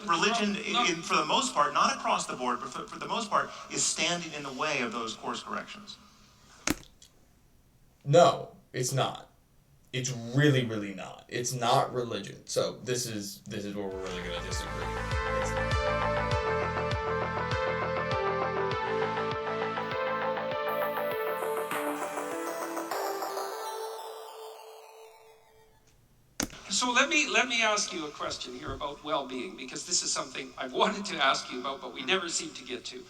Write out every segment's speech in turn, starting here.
religion, for the most part, not across the board, but for the most part, is standing in the way of those course corrections. No, it's not. It's really, really not. It's not religion. So this is where we're really going to disagree. So let me ask you a question here about well-being, because this is something I've wanted to ask you about, but we never seem to get to.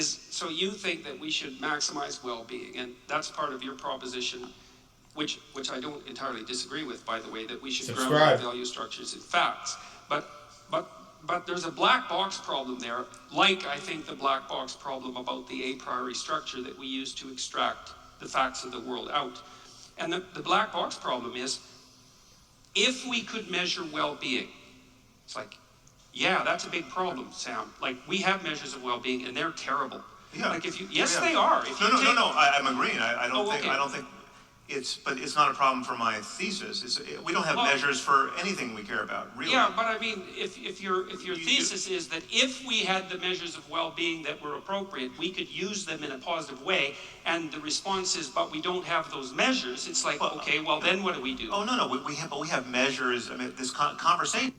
So you think that we should maximize well-being, and that's part of your proposition, which I don't entirely disagree with, by the way, that we should ground our value structures in facts. But there's a black box problem there, like I think the black box problem about the a priori structure that we use to extract the facts of the world out. And the black box problem is, if we could measure well-being, it's like, yeah, that's a big problem, Sam. Like, we have measures of well-being, and they're terrible. Yeah. Like, if you, they are. If No. I'm agreeing. I don't think but it's not a problem for my thesis. We don't have measures for anything we care about, really. Yeah, but I mean, if your thesis is that if we had the measures of well-being that were appropriate, we could use them in a positive way, and the response is, but we don't have those measures, it's like, then what do we do? Oh, no, we have measures. I mean, this conversation.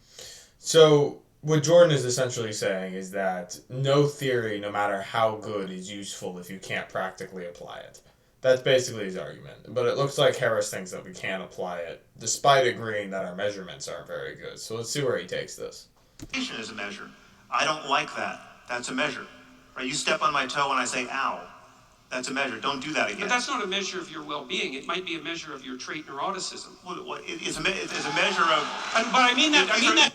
So what Jordan is essentially saying is that no theory, no matter how good, is useful if you can't practically apply it. That's basically his argument. But it looks like Harris thinks that we can apply it, despite agreeing that our measurements aren't very good. So let's see where he takes this. Is a measure. I don't like that. That's a measure. Right? You step on my toe and I say, ow. That's a measure. Don't do that again. But that's not a measure of your well-being. It might be a measure of your trait neuroticism. It's a measure of... But I mean that...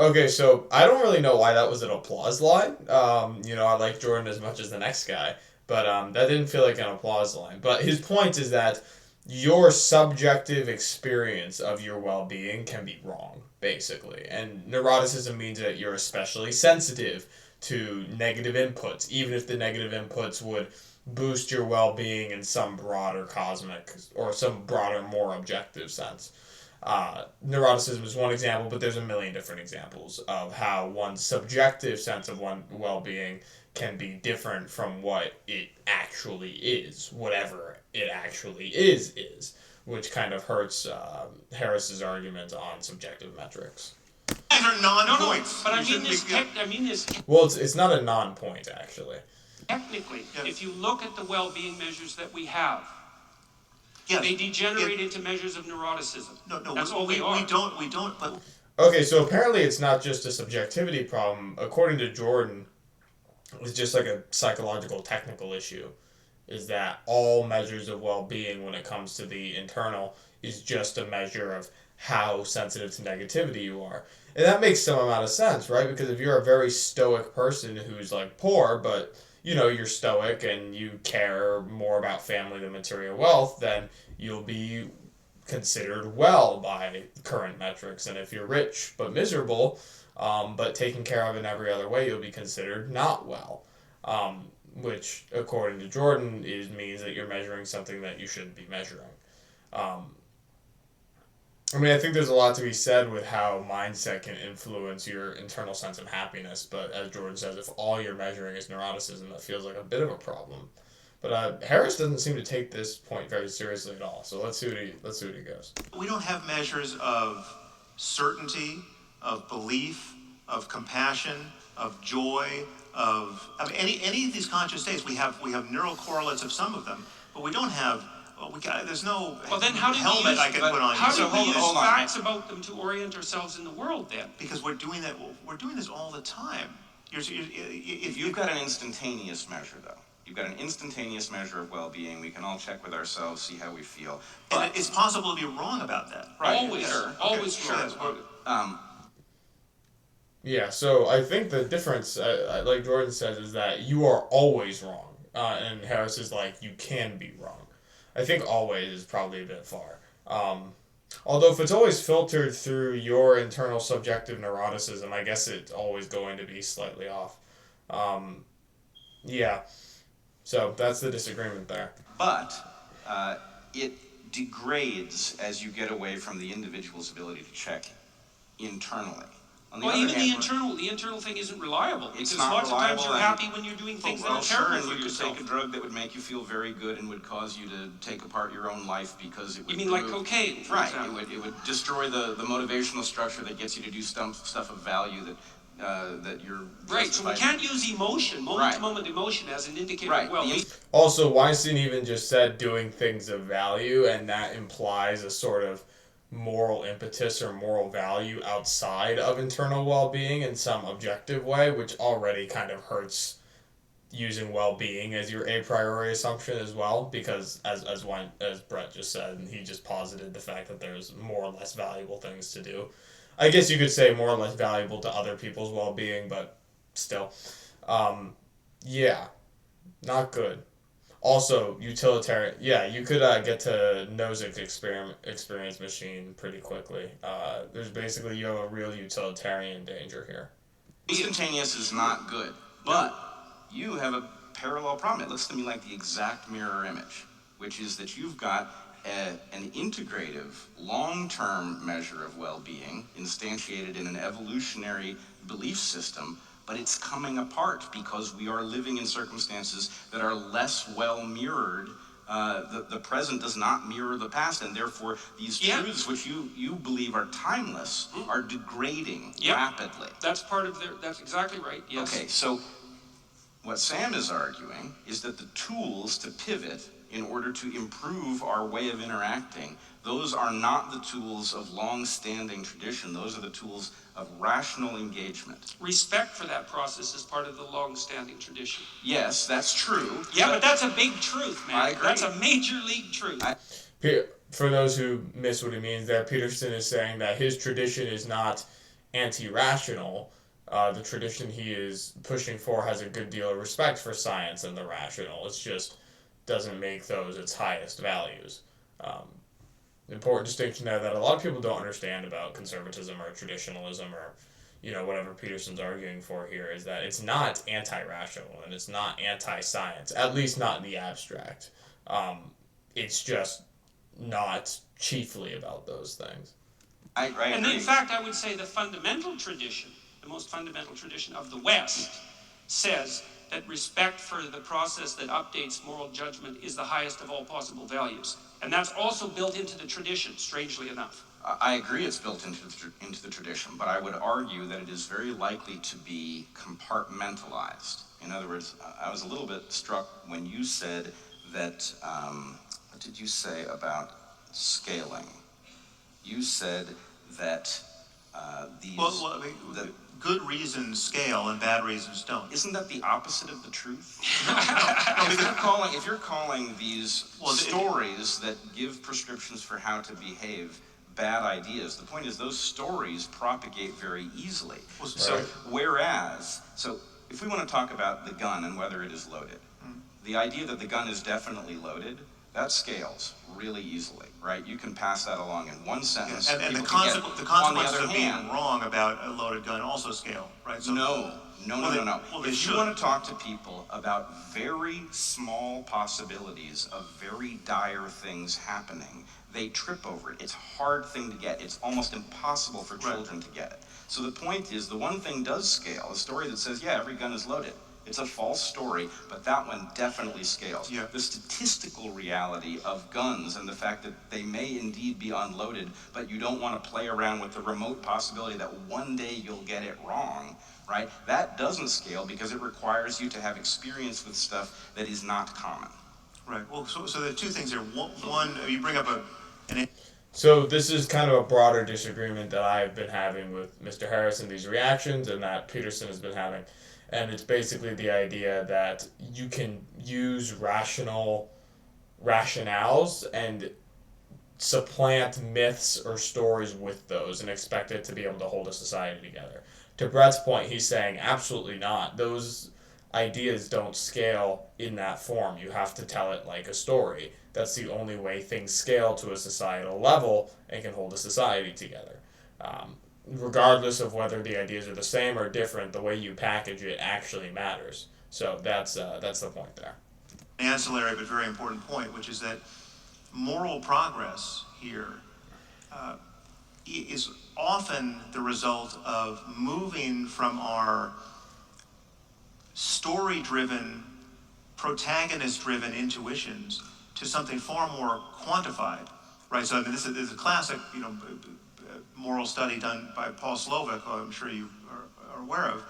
Okay, so I don't really know why that was an applause line. I like Jordan as much as the next guy. But that didn't feel like an applause line. But his point is that your subjective experience of your well-being can be wrong, basically. And neuroticism means that you're especially sensitive to negative inputs, even if the negative inputs would boost your well-being in some broader cosmic or some broader, more objective sense. Neuroticism is one example, but there's a million different examples of how one's subjective sense of one's well-being can be different from what it actually is, whatever it actually is, which kind of hurts Harris's argument on subjective metrics. These are non-points. No, but I mean this. Well, it's not a non-point, actually. Technically, if you look at the well-being measures that we have, yes, they degenerate into measures of neuroticism. No, that's all they are. We don't. But okay, so apparently it's not just a subjectivity problem. According to Jordan, it's just like a psychological technical issue, is that all measures of well-being when it comes to the internal is just a measure of how sensitive to negativity you are. And that makes some amount of sense, right? Because if you're a very stoic person who's like poor, but you're stoic and you care more about family than material wealth, then you'll be considered well by current metrics. And if you're rich but miserable, but taken care of in every other way, you'll be considered not well, which, according to Jordan, means that you're measuring something that you shouldn't be measuring. I think there's a lot to be said with how mindset can influence your internal sense of happiness, but as Jordan says, if all you're measuring is neuroticism, that feels like a bit of a problem. But Harris doesn't seem to take this point very seriously at all, so let's see what he goes. We don't have measures of certainty, of belief, of compassion, of joy, any of these conscious states. We have neural correlates of some of them, but we don't have. There's no helmet I can put on. How do we use facts about them to orient ourselves in the world then? Because we're doing that. We're doing this all the time. If you've got an instantaneous measure, though. You've got an instantaneous measure of well-being. We can all check with ourselves, see how we feel. But and it's possible to be wrong about that. Right. Always wrong. Yeah, so I think the difference, like Jordan says, is that you are always wrong. And Harris is like, you can be wrong. I think always is probably a bit far. Although if it's always filtered through your internal subjective neuroticism, I guess it's always going to be slightly off. Yeah. So that's the disagreement there. But it degrades as you get away from the individual's ability to check internally. On the Well, other even hand, the internal thing isn't reliable, it's because not lots of times reliable you're and- happy when you're doing things that well, are sure, terrible and for you could yourself. take a drug that would make you feel very good and would cause you to take apart your own life because it would You mean like cocaine, for right, example? it would destroy the motivational structure that gets you to do stuff of value that you're Right, so we justified- can't use emotion, Right. moment-to-moment emotion as an indicator Right, of well-being. Also, Weinstein even just said doing things of value, and that implies a sort of moral impetus or moral value outside of internal well-being in some objective way, which already kind of hurts using well-being as your a priori assumption as well, because as Brett just said, and he just posited the fact that there's more or less valuable things to do. I guess you could say more or less valuable to other people's well-being, but still, yeah, not good. Also, utilitarian. Yeah, you could get to Nozick's experience machine pretty quickly. There's basically, you have a real utilitarian danger here. Instantaneous is not good, but you have a parallel problem. It looks to me like the exact mirror image, which is that you've got an integrative, long-term measure of well-being instantiated in an evolutionary belief system, but it's coming apart because we are living in circumstances that are less well mirrored. The present does not mirror the past, and therefore these truths which you believe are timeless are degrading rapidly. That's that's exactly right, yes. Okay, so what Sam is arguing is that the tools to pivot in order to improve our way of interacting, those are not the tools of long-standing tradition. Those are the tools of rational engagement. Respect for that process is part of the long-standing tradition. Yes, that's true. Yeah, but that's a big truth, man. I agree. That's a major league truth. For those who miss what he means there, Peterson is saying that his tradition is not anti-rational. The tradition he is pushing for has a good deal of respect for science and the rational. It's just doesn't make those its highest values. Important distinction there that a lot of people don't understand about conservatism or traditionalism or whatever Peterson's arguing for here is that it's not anti-rational and it's not anti-science, at least not in the abstract. It's just not chiefly about those things. I And agree. in fact, I would say the fundamental tradition, the most fundamental tradition of the West, says that respect for the process that updates moral judgment is the highest of all possible values. And that's also built into the tradition, strangely enough. I agree it's built into the tradition, but I would argue that it is very likely to be compartmentalized. In other words, I was a little bit struck when you said that, what did you say about scaling? You said that these... Well, I mean, good reasons scale and bad reasons don't. Isn't that the opposite of the truth? If you're calling these stories that give prescriptions for how to behave bad ideas, the point is those stories propagate very easily. So if we want to talk about the gun and whether it is loaded, the idea that the gun is definitely loaded, that scales really easily, right? You can pass that along in one sentence. And the People can get- consequences on of the being other hand, wrong about a loaded gun also scale, right? So, no. Well, they If should. you want to talk to people about very small possibilities of very dire things happening, they trip over it. It's a hard thing to get. It's almost impossible for children to get it. So the point is, the one thing does scale. A story that says, yeah, every gun is loaded. It's a false story, but that one definitely scales. Yeah. The statistical reality of guns and the fact that they may indeed be unloaded, but you don't want to play around with the remote possibility that one day you'll get it wrong, right? That doesn't scale because it requires you to have experience with stuff that is not common. Right. Well, so there are two things here. One, you bring up So this is kind of a broader disagreement that I've been having with Mr. Harris in these reactions and that Peterson has been having. And it's basically the idea that you can use rationales and supplant myths or stories with those and expect it to be able to hold a society together. To Brett's point, he's saying absolutely not. Those ideas don't scale in that form. You have to tell it like a story. That's the only way things scale to a societal level and can hold a society together. Regardless of whether the ideas are the same or different, the way you package it actually matters. So that's the point there. an ancillary but very important point, which is that moral progress here is often the result of moving from our story-driven, protagonist-driven intuitions to something far more quantified, right? So I mean, this is a classic, moral study done by Paul Slovic, who I'm sure you are aware of,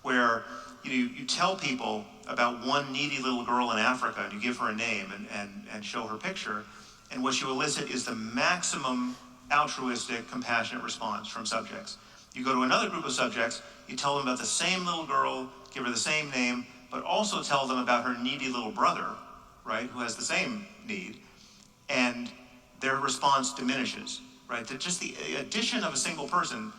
where you tell people about one needy little girl in Africa, and you give her a name and show her picture, and what you elicit is the maximum altruistic, compassionate response from subjects. You go to another group of subjects, you tell them about the same little girl, give her the same name, but also tell them about her needy little brother, right, who has the same need, and their response diminishes, right? That just the addition of a single person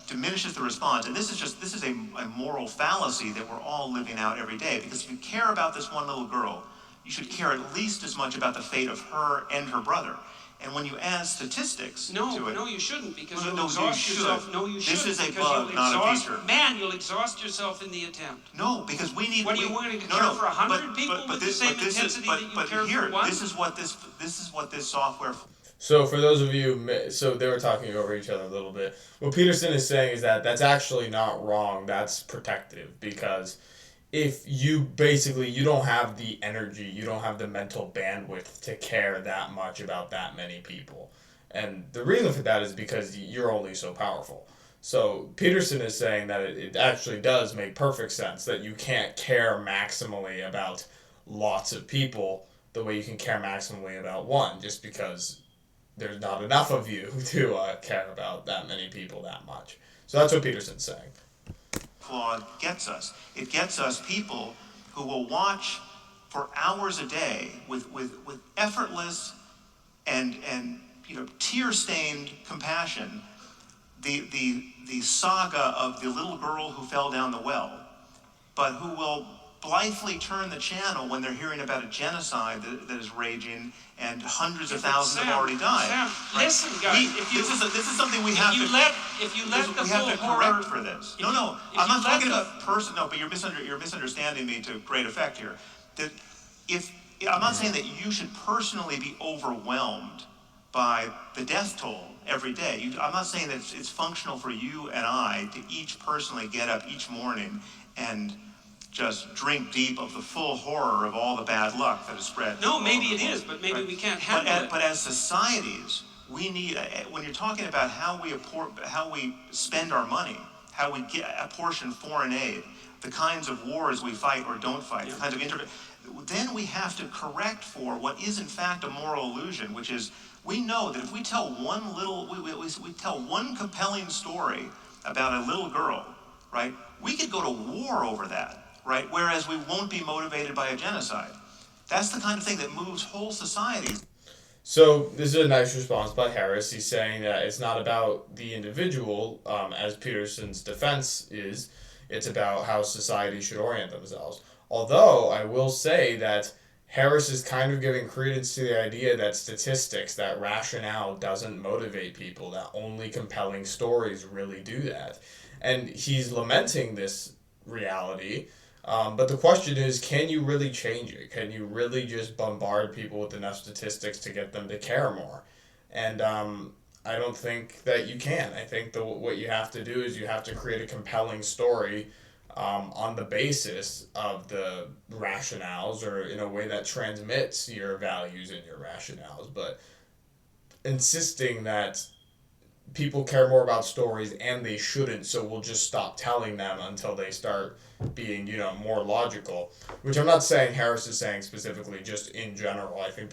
diminishes the response, and this is a moral fallacy that we're all living out every day, because if you care about this one little girl, you should care at least as much about the fate of her and her brother. And when you add statistics to it... No, you shouldn't, because No, you'll exhaust you yourself. should. No, you shouldn't. This is a because bug, you'll not a exhaust, feature. Man, you'll exhaust yourself in the attempt. No, because we need... What, you want to care for 100 people with the same intensity that you care for one? This is what this software... So for those of you, so they were talking over each other a little bit. What Peterson is saying is that that's actually not wrong. That's protective, because if you don't have the energy, you don't have the mental bandwidth to care that much about that many people. And the reason for that is because you're only so powerful. So Peterson is saying that it actually does make perfect sense that you can't care maximally about lots of people the way you can care maximally about one, just because there's not enough of you to care about that many people that much. So that's what Peterson's saying. Claude gets us. It gets us people who will watch for hours a day with effortless and tear-stained compassion the saga of the little girl who fell down the well, but who will blithely turn the channel when they're hearing about a genocide that is raging and hundreds of thousands have already died. Sam, right? listen, guys. This is something we have to correct for this. No, I'm not talking about person. No, but you're misunderstanding me to great effect here. That I'm not saying that you should personally be overwhelmed by the death toll every day. I'm not saying that it's functional for you and I to each personally get up each morning and just drink deep of the full horror of all the bad luck that is spread. No, maybe it is, but maybe we can't handle it. But as societies, we need, when you're talking about how we spend our money, how we apportion foreign aid, the kinds of wars we fight or don't fight, the kinds of then we have to correct for what is in fact a moral illusion, which is we know that if we tell we tell one compelling story about a little girl, right, we could go to war over that. Right? Whereas we won't be motivated by a genocide. That's the kind of thing that moves whole societies. So this is a nice response by Harris. He's saying that it's not about the individual, as Peterson's defense is. It's about how society should orient themselves. Although I will say that Harris is kind of giving credence to the idea that statistics, that rationale doesn't motivate people, that only compelling stories really do that. And he's lamenting this reality. But the question is, can you really change it? Can you really just bombard people with enough statistics to get them to care more? And I don't think that you can. I think what you have to do is you have to create a compelling story on the basis of the rationales, or in a way that transmits your values and your rationales. But insisting that people care more about stories and they shouldn't, so we'll just stop telling them until they start being, more logical, which I'm not saying Harris is saying specifically, just in general. I think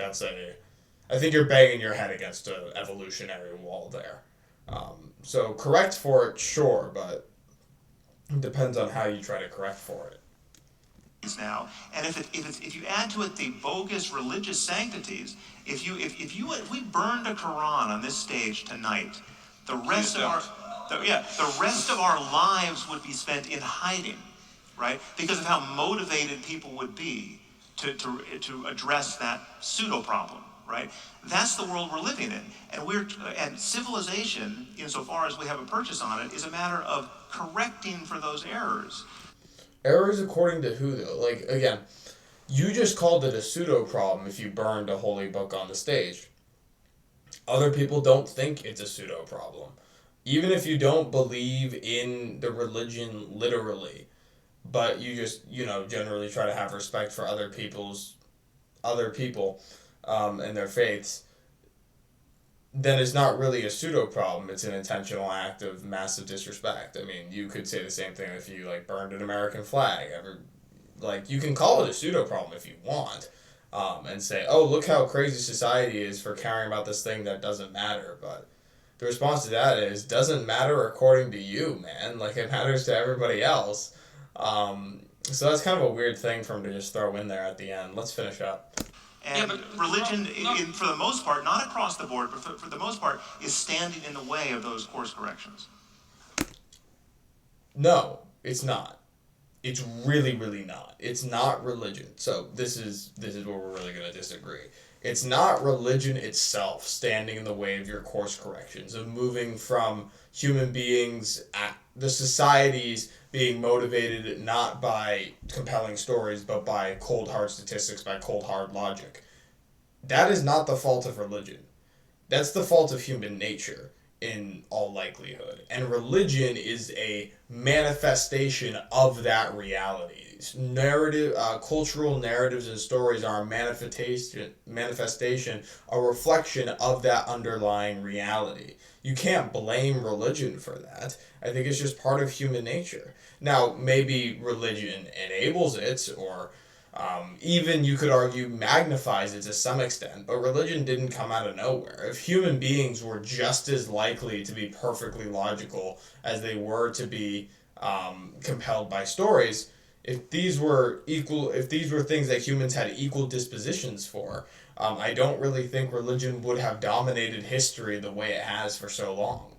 you're banging your head against an evolutionary wall there. So correct for it, sure, but it depends on how you try to correct for it. Now, and if you add to it the bogus religious sanctities, if we burned a Quran on this stage tonight, the rest of our lives would be spent in hiding, right? Because of how motivated people would be to address that pseudo problem, right? That's the world we're living in, and civilization, insofar as we have a purchase on it, is a matter of correcting for those errors. Errors according to who, though? Like, again, you just called it a pseudo problem if you burned a holy book on the stage. Other people don't think it's a pseudo problem. even if you don't believe in the religion literally, but you just, generally try to have respect for other people, and their faiths, then it's not really a pseudo problem. It's an intentional act of massive disrespect. I mean, you could say the same thing if you burned an American flag. You can call it a pseudo problem if you want, and say, oh, look how crazy society is for caring about this thing that doesn't matter. But the response to that is, doesn't matter according to you, man. It matters to everybody else. So that's kind of a weird thing for him to just throw in there at the end. Let's finish up. And religion, for the most part, not across the board, but for the most part, is standing in the way of those course corrections. No, it's not. It's really, really not. It's not religion. So this is where we're really going to disagree. It's not religion itself standing in the way of your course corrections, of moving from human beings, the societies being motivated not by compelling stories, but by cold hard statistics, by cold hard logic. That is not the fault of religion. That's the fault of human nature in all likelihood. And religion is a manifestation of that reality. Cultural narratives and stories are a manifestation, a reflection of that underlying reality. You can't blame religion for that. I think it's just part of human nature. Now, maybe religion enables it, or even you could argue magnifies it to some extent, but religion didn't come out of nowhere. If human beings were just as likely to be perfectly logical as they were to be compelled by stories, if these were things that humans had equal dispositions for, I don't really think religion would have dominated history the way it has for so long.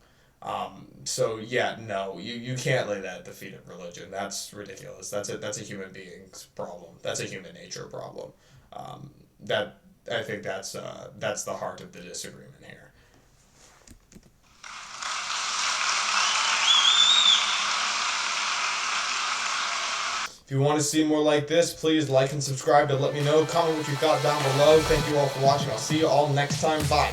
You can't lay that at the feet of religion. That's ridiculous. That's a human being's problem. That's a human nature problem. I think that's the heart of the disagreement here. If you want to see more like this, please like and subscribe to let me know. Comment what you thought down below. Thank you all for watching. I'll see you all next time. Bye.